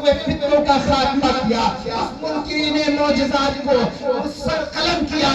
ہوئے فتنوں کا خاتمہ کیا، منکرین معجزات کو سر قلم کیا،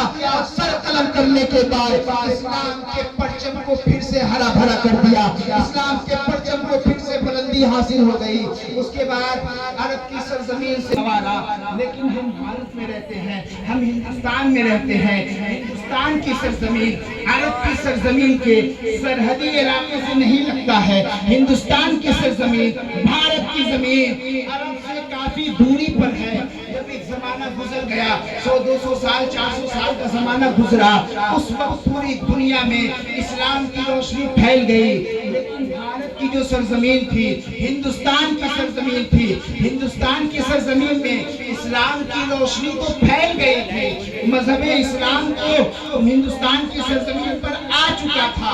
سر قلم کرنے کے بعد اسلام کے پرچم کو پھر سے ہرا بھرا کر دیا، اسلام کے پرچم کو پھر سے بلندی حاصل ہو گئی۔ اس کے بعد عرب کی سرزمین سے سوارا، لیکن ہم بھارت میں رہتے ہیں، ہم ہندوستان میں رہتے ہیں، ہندوستان کی سرزمین عرب کی سرزمین کے سرحدی علاقے سے نہیں لگتا ہے، ہندوستان کی سرزمین بھارت کی زمین عرب سے کافی دوری پر ہے۔ جب ایک زمانہ گزر گیا، 100-200 سال 400 سال کا زمانہ گزرا، اس وقت پوری دنیا میں اسلام کی روشنی پھیل گئی، لیکن بھارت کی جو سرزمین تھی، ہندوستان کی سرزمین تھی، ہندوستان کی سرزمین میں اسلام کی روشنی تو پھیل گئی تھی، مذہب اسلام تو ہندوستان کی سرزمین پر آ چکا تھا،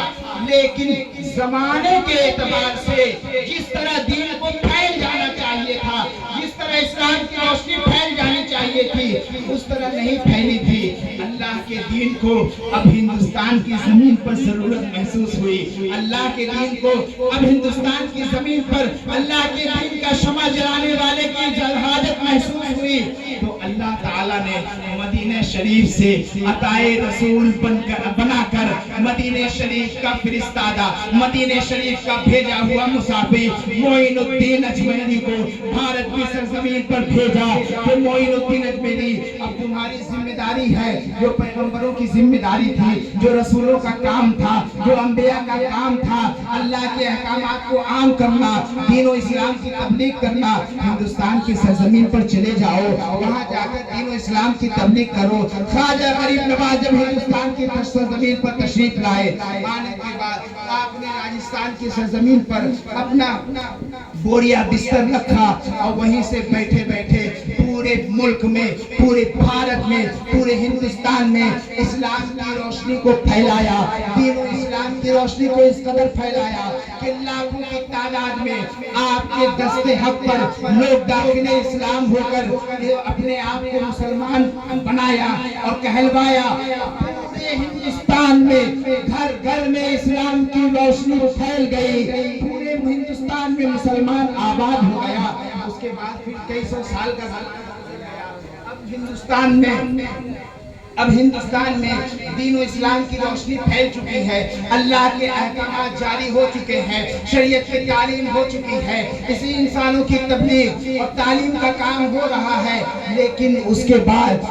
لیکن زمانے کے اعتبار سے جس طرح دین کو پھیل جانا چاہیے تھا، جس طرح اسلام کی روشنی پھیل جانی چاہیے تھی، اس طرح نہیں پھیلی تھی۔ اللہ کے دین کو اب ہندوستان کی زمین پر ضرورت محسوس ہوئی، اللہ کے دین کو اب ہندوستان کی زمین پر اللہ کے دین کا شمع جلانے والے کی حاجت محسوس ہوئی، تو اللہ تعالیٰ نے مدینہ شریف سے عطائے رسول بنا کر مدینہ شریف کا فرستادہ، مدینہ شریف کا بھیجا ہوا مسافر معین الدین اجمیری کو بھارت کی سرزمین پر بھیجا کہ معین الدین اجمیری اب تمہاری ذمہ داری ہے، جو پیغمبروں کی ذمہ داری تھی، جو رسولوں کا کام تھا، جو انبیاء کا کام تھا، اللہ کے احکامات کو عام کرنا، دین و اسلام کی تبلیغ کرنا، ہندوستان کی سرزمین پر چلے جاؤ، وہاں جا کر دین و اسلام کی تبلیغ کرو۔ خواجہ غریب نواز جب ہندوستان کی سرزمین پر تشریف لائے، آنے کے بعد آپ نے راجستھان کی سرزمین پر اپنا بوریا بستر رکھا اور وہیں سے بیٹھے بیٹھے پورے ملک میں، پورے بھارت میں، پورے ہندوستان میں اسلام کی روشنی کو پھیلایا، دین و اسلام کی روشنی کو اس قدر پھیلایا کہ لاکھوں کی تعداد میں آپ کے دست حق پر لوگ داخل اسلام ہو کر اپنے آپ کو مسلمان بنایا اور کہلوایا۔ پورے ہندوستان میں گھر گھر میں اسلام کی روشنی پھیل گئی، پورے ہندوستان میں مسلمان آباد ہو گیا۔ اس کے بعد پھر کئی سو سال کا اب ہندوستان میں دین و اسلام کی روشنی پھیل چکی ہے، اللہ کے احکامات جاری ہو چکے ہیں، شریعت کی تعلیم ہو چکی ہے، اسی انسانوں کی تبلیغ اور تعلیم کا کام ہو رہا ہے، لیکن اس کے بعد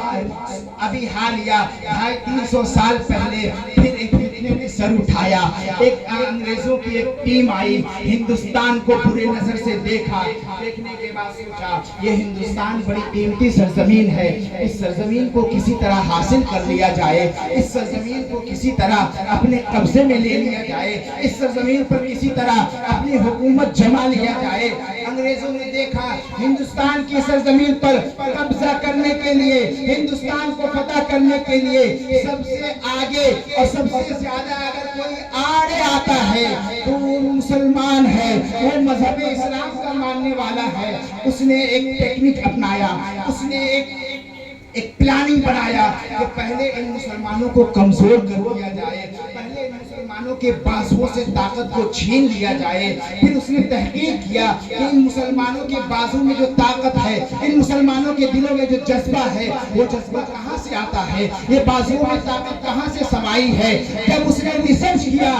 ابھی حالیہ 250-300 سال پہلے پھر ایک فتنے نے سر اٹھایا، ایک انگریزوں کی ایک ٹیم آئی، ہندوستان کو برے نظر سے دیکھا، دیکھنے کے بعد سوچا یہ ہندوستان بڑی قیمتی سرزمین ہے، اس سرزمین کو کسی طرح حاصل کر لیا جائے، اس سرزمین کو کسی طرح اپنے قبضے میں لے لیا جائے، اس سرزمین پر کسی طرح اپنی حکومت جما لیا جائے۔ انگریزوں نے دیکھا ہندوستان کی سرزمین پر قبضہ کرنے کے لیے، ہندوستان کو فتح کرنے کے لیے سب سے آگے اور سب سے زیادہ اگر کوئی آڑے آتا ہے تو وہ مسلمان ہے، وہ مذہب اسلام کا ماننے والا ہے۔ اس نے ایک ٹیکنک اپنایا، اس نے ایک پلاننگ بنایا کہ پہلے ان مسلمانوں کو کمزور کر دیا جائے، پہلے ان مسلمانوں کے بازوؤں سے طاقت کو چھین لیا جائے۔ پھر اس نے تحقیق کیا کہ ان مسلمانوں کے بازو میں جو طاقت ہے، ان مسلمانوں کے دلوں میں جو جذبہ ہے، وہ جذبہ کہاں سے آتا ہے، یہ بازوؤں میں طاقت کہاں سے سمائی ہے۔ جب اس نے ریسرچ کیا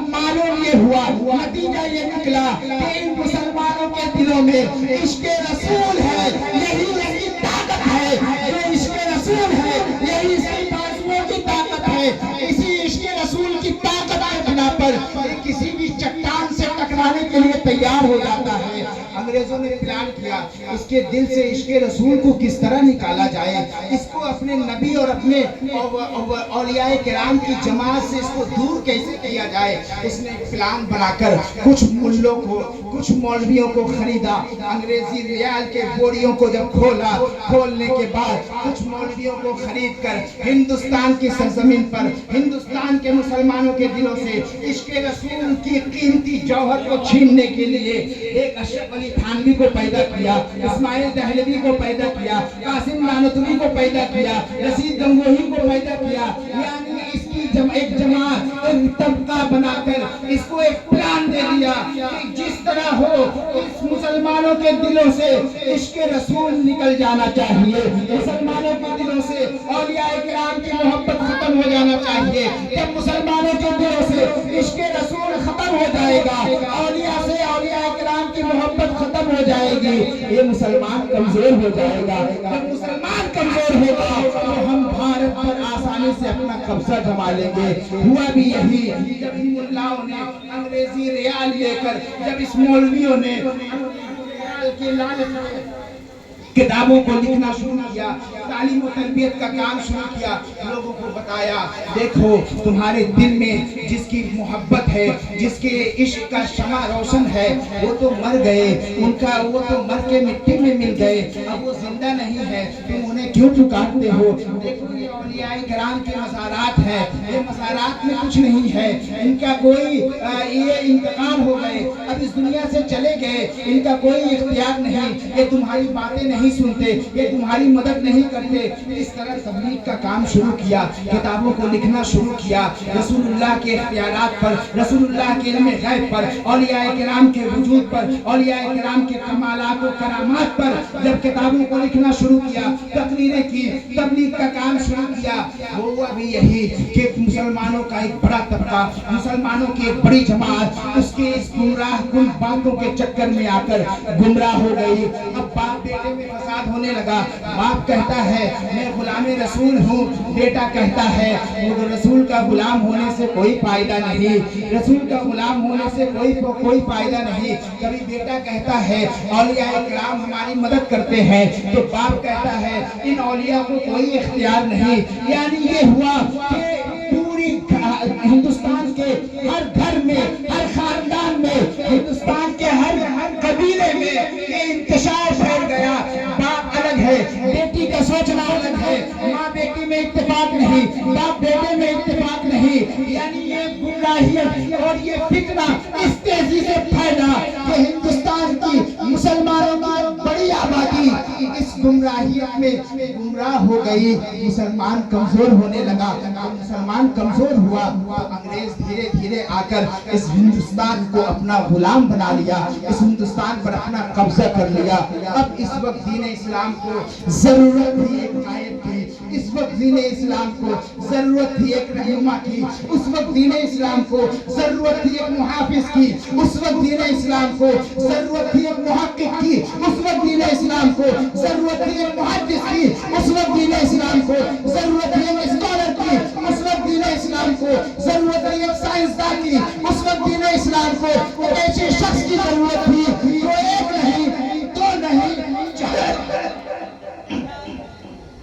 معلوم یہ ہوا، نتیجہ یہ نکلا کہ ان مسلمانوں کے دلوں میں عشق رسول ہے، یہی طاقت ہے، یہ عشق رسول ہے، یہی اس کی بازوؤں کی طاقت ہے۔ اسی عشق رسول کی طاقت کے بنا پر کسی بھی چٹان سے ٹکرانے کے لیے تیار ہو جاتا ہے۔ انگریزوں نے پلان کیا اس کے دل سے عشق رسول کو کس طرح نکالا جائے، اس کو اپنے نبی اور اپنے اولیاء کرام کی جماعت سے اس کو دور کیسے کیا جائے۔ اس نے پلان بنا کر کچھ ملوں کو، کچھ مولویوں کو خریدا، انگریزی ریال کے بوریوں کو جب کھولنے کے بعد کچھ مولویوں کو خرید کر ہندوستان کی سرزمین پر ہندوستان کے مسلمانوں کے دلوں سے عشق رسول کی قیمتی جوہر کو چھیننے کے لیے ایک اشرف علی تھانوی کو پیدا کیا، اسماعیل دہلوی کو پیدا کیا، قاسم نانوتوی کو پیدا کیا، رشید گنگوہی کو پیدا کیا، یعنی اس کی ایک جماعت، ایک طبقہ بنا کر اس کو ایک پلان دے دیا کہ جس طرح ہو اس مسلمانوں مسلمانوں کے دلوں سے عشق رسول نکل جانا چاہیے، مسلمانوں کے دلوں سے اولیاء کرام کی محبت ختم ہو جانا چاہیے۔ جب مسلمانوں کے دلوں سے عشق رسول ختم ہو جائے گا، اولیاء سے اولیاء کرام کی محبت ختم ہو جائے گی، یہ مسلمان کمزور ہو جائے گا۔ جب مسلمان کمزور ہوگا تو ہم بھارت پر آسانی سے اپنا قبضہ جما لیں گے۔ ہوا بھی یہی جب ان ملاؤں نے انگریزی ریال لے کر، جب اس مولویوں نے ریال کے لالچ میں کتابوں کو لکھنا شروع کیا، تعلیم و تربیت کا کام شروع کیا، لوگوں کو بتایا دیکھو تمہارے دل میں جس کی محبت ہے، جس کے عشق کا شمع روشن ہے، وہ تو مر گئے، وہ تو مر کے مٹی میں مل گئے، اب وہ زندہ نہیں ہے، تم انہیں کیوں پکارتے ہو؟ دیکھو یہ اولیاء کرام کے مزارات ہیں، یہ مزارات میں کچھ نہیں ہے، ان کا کوئی یہ انتقال ہو گئے، اب اس دنیا سے چلے گئے، ان کا کوئی اختیار نہیں، یہ تمہاری باتیں نہیں سنتے، یہ تمہاری مدد نہیں کرتے۔ اس طرح تبلیغ کا کام شروع کیا، کتابوں کو لکھنا شروع کیا، رسول اللہ کے اختیارات پر، رسول اللہ کے علم غیب پر، اولیاء کرام کے وجود پر، اولیاء کرام کے کمالات و کرامات پر جب کتابوں کو لکھنا شروع کیا، تقریریں کی، تبلیغ کا کام شروع کیا، ہوا بھی یہی کہ مسلمانوں کا ایک بڑا طبقہ، مسلمانوں کی ایک بڑی جماعت اس کے اس گمراہ کن باتوں کے چکر میں آ کر گمراہ ہو گئی۔ اب باپ بیٹے میں فساد ہونے لگا، باپ کہتا ہے میں غلام رسول ہوں، بیٹا کہتا ہے رسول کا غلام ہونے سے کوئی فائدہ نہیں، رسول کا غلام ہونے سے کوئی فائدہ نہیں۔ کبھی بیٹا کہتا ہے اولیاء کرام ہماری مدد کرتے ہیں، تو باپ کہتا ہے ان اولیاء کو کوئی اختیار نہیں۔ یعنی یہ ہوا کہ پوری ہندوستان کے ہر گھر میں، ہر خاندان میں، ہندوستان کے ہر قبیلے میں یہ انتشار پھیل گیا، باپ الگ ہے، بیٹی کا سوچنا الگ ہے، ماں بیٹی میں اتفاق نہیں، باپ بیٹے میں اتفاق نہیں۔ یعنی یہ گمراہیت اور یہ فتنہ اس تیزی سے پھیلا کہ ہندوستان کی مسلمانوں کی بڑی آبادی اس گمراہیت میں گمراہ ہو گئی، مسلمان کمزور ہونے لگا۔ مسلمان کمزور ہوا تو انگریز دھیرے دھیرے آ کر اس ہندوستان کو اپنا غلام بنا لیا، اس ہندوستان پر اپنا قبضہ کر لیا۔ اب اس وقت دین اسلام کو ضرورت تھی ایک قائد کی، اس وقت دین اسلام کو ضرورت تھی ایک رہنما کی، اس وقت دین اسلام کو ضرورت تھی ایک محافظ کی، اس وقت دین اسلام کو ضرورت تھی ایک محقق کی، اس وقت دین اسلام کو ضرورت تھی ایک محدث کی، اس وقت دین اسلام کو ضرورت تھی ایک اسکالر کی، اس وقت دین اسلام کو ضرورت تھی ایک سائنسداں کی، اس وقت دین اسلام کو ایک ایسے شخص کی ضرورت تھی جو ایک نہیں، دو نہیں،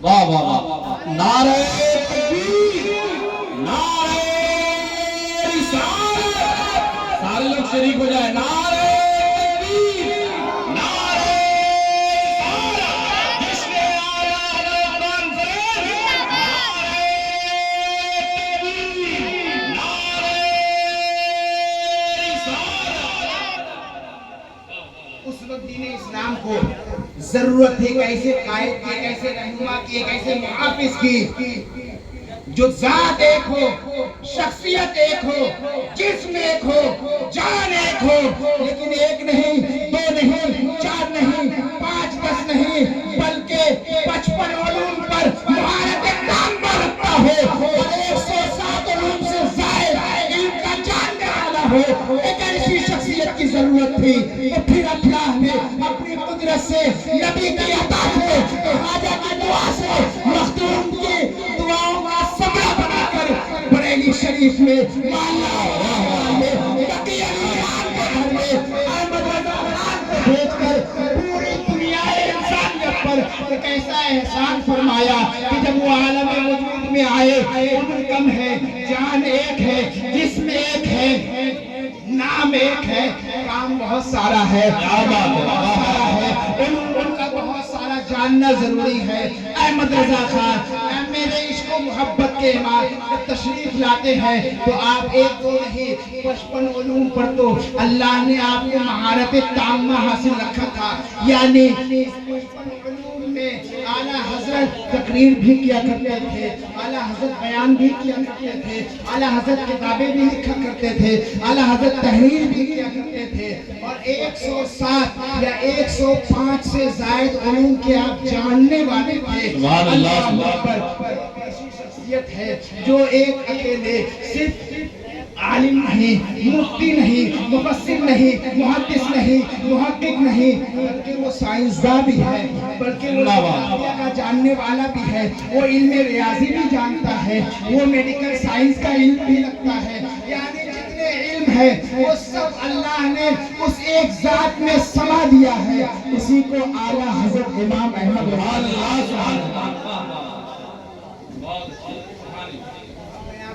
واہ واہ واہ، نعرہ تکبیر، نعرہ رسالت، سارے لوگ شریک ہو جائے، نعرہ تکبیر، نعرہ رسالت، جس نے اعلیٰ حضرت کانفرنس، نعرہ تکبیر، نعرہ رسالت۔ اس وقت دین اسلام کو ضرورت ہے ایک ایسے قائد کی، ایک ایسے رہنما کی، ایک ایسے محافظ کی جو ذات ایک ہو، شخصیت ایک ہو، جسم ایک ہو، جان ایک ہو، لیکن ایک نہیں، دو نہیں، چار نہیں، 5 10 نہیں، بلکہ 55 علوم پر مہارت تام برتتا ہو اور 107 علوم سے زائد علم کا جاننے والا ہو۔ ایک ایسی شخصیت کی ضرورت تھی، تو پھر اللہ نے اپنی قدرت سے نبی کی عطا سے، خواجہ کی دعا سے، مخدوم کی دعاؤں کا سبرا بنا کر بریلی شریف میں مولا تقی علی خان کے گھر میں احمد رضا خان کو بھیج کر پوری دنیا انسانیت پر ایک ایسا احسان فرمایا کہ جب وہ عالم وجود میں آئے، عمر کم ہے، جان ایک ہے، جسم ایک ہے، نام ایک ہے، کام بہت سارا ہے، ان کا بہت سارا جاننا ضروری ہے۔ احمد رضا خان میرے عشق و محبت کے امام جب تشریف لاتے ہیں تو آپ ایک دو نہیں 55 علوم پر تو اللہ نے آپ کو مہارت تامہ حاصل رکھا تھا۔ یعنی 55 علوم میں اعلیٰ حضرت تقریر بھی کیا کرتے تھے، اعلیٰ حضرت بیان بھی کیا کرتے تھے، اعلیٰ حضرت کتابیں بھی لکھا کرتے تھے، اعلیٰ حضرت تحریر بھی کیا کرتے تھے، اور 107 یا 105 سے زائد علوم کے آپ جاننے والے تھے۔ سبحان اللہ، سبحان اللہ، ایسی شخصیت ہے جو ایک اکیلے صرف عالم نہیں، مفتی نہیں، مفسر نہیں، محدث نہیں، محقق نہیں، بلکہ وہ سائنسداں بھی ہے، بلکہ وہ جغرافیہ کا جاننے والا بھی ہے، وہ علم ریاضی بھی جانتا ہے، وہ میڈیکل سائنس کا علم بھی رکھتا ہے، یعنی جتنے علم ہے وہ سب اللہ نے اس ایک ذات میں سما دیا ہے، اسی کو اعلیٰ حضرت امام احمد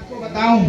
کو بتاؤں۔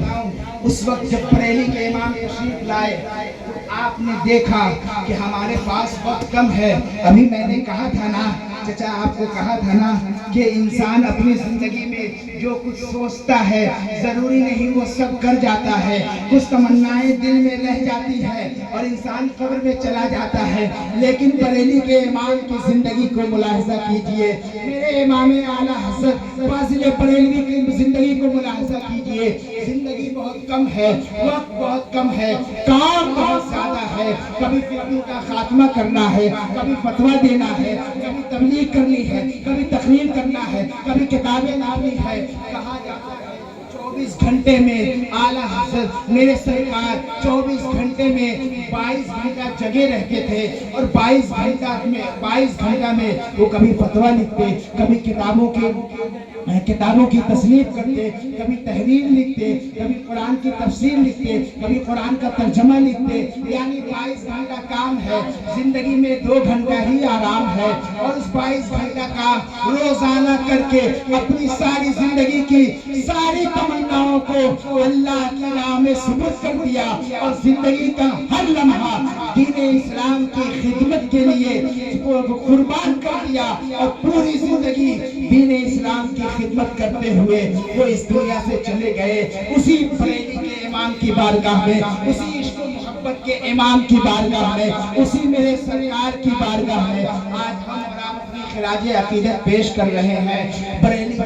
اس وقت جب بریلی کے امام تشریف لائے تو آپ نے دیکھا کہ ہمارے پاس وقت کم ہے۔ ابھی میں نے کہا تھا نا چچا، آپ کو کہا تھا نا کہ انسان اپنی زندگی میں جو کچھ سوچتا ہے ضروری نہیں وہ سب کر جاتا ہے، کچھ تمنائیں دل میں رہ جاتی ہے اور انسان قبر میں چلا جاتا ہے، لیکن بریلی کے امام کی زندگی کو ملاحظہ کیجئے، میرے امام اعلیٰ حضرت فاضل بریلوی کی زندگی کو ملاحظہ کیجئے۔ زندگی بہت کم ہے، وقت بہت کم ہے، کام بہت زیادہ ہے، کبھی فتنوں کا خاتمہ کرنا ہے، کبھی فتویٰ دینا ہے، کبھی تبلیغ کرنی ہے، کبھی تقریر کرنا ہے، کبھی کتابیں لانا ہے۔ کہا جاتا ہے 24 گھنٹے میں اعلیٰ حضرت میرے سرکار 24 گھنٹے میں 22 گھنٹہ جگے رہتے تھے، اور 22 گھنٹہ میں وہ کبھی فتویٰ لکھتے، کبھی کتابوں کی تصنیف کرتے، کبھی تحریر لکھتے، کبھی قرآن کی تفسیر لکھتے، کبھی قرآن کا ترجمہ لکھتے، یعنی 22 گھنٹہ کام ہے، زندگی میں 2 گھنٹہ ہی آرام ہے، اور اس 22 گھنٹہ کام روزانہ کر کے اپنی ساری زندگی کی ساری تمناؤں کو اللہ کی راہ میں سپرد کر دیا، اور زندگی کا ہر لمحہ دین اسلام کی خدمت کے لیے قربان کر دیا، اور پوری زندگی دین اسلام کی خدمت کرتے ہوئے وہ اس دنیا سے چلے گئے۔ اسی بریلی کے امام کی بارگاہ میں، اسی عشق و محبت کے امام کی بارگاہ میں، اسی میرے سرکار کی بارگاہ میں آج ہم اور آپ اپنی خراج عقیدت پیش کر رہے ہیں۔ بریلی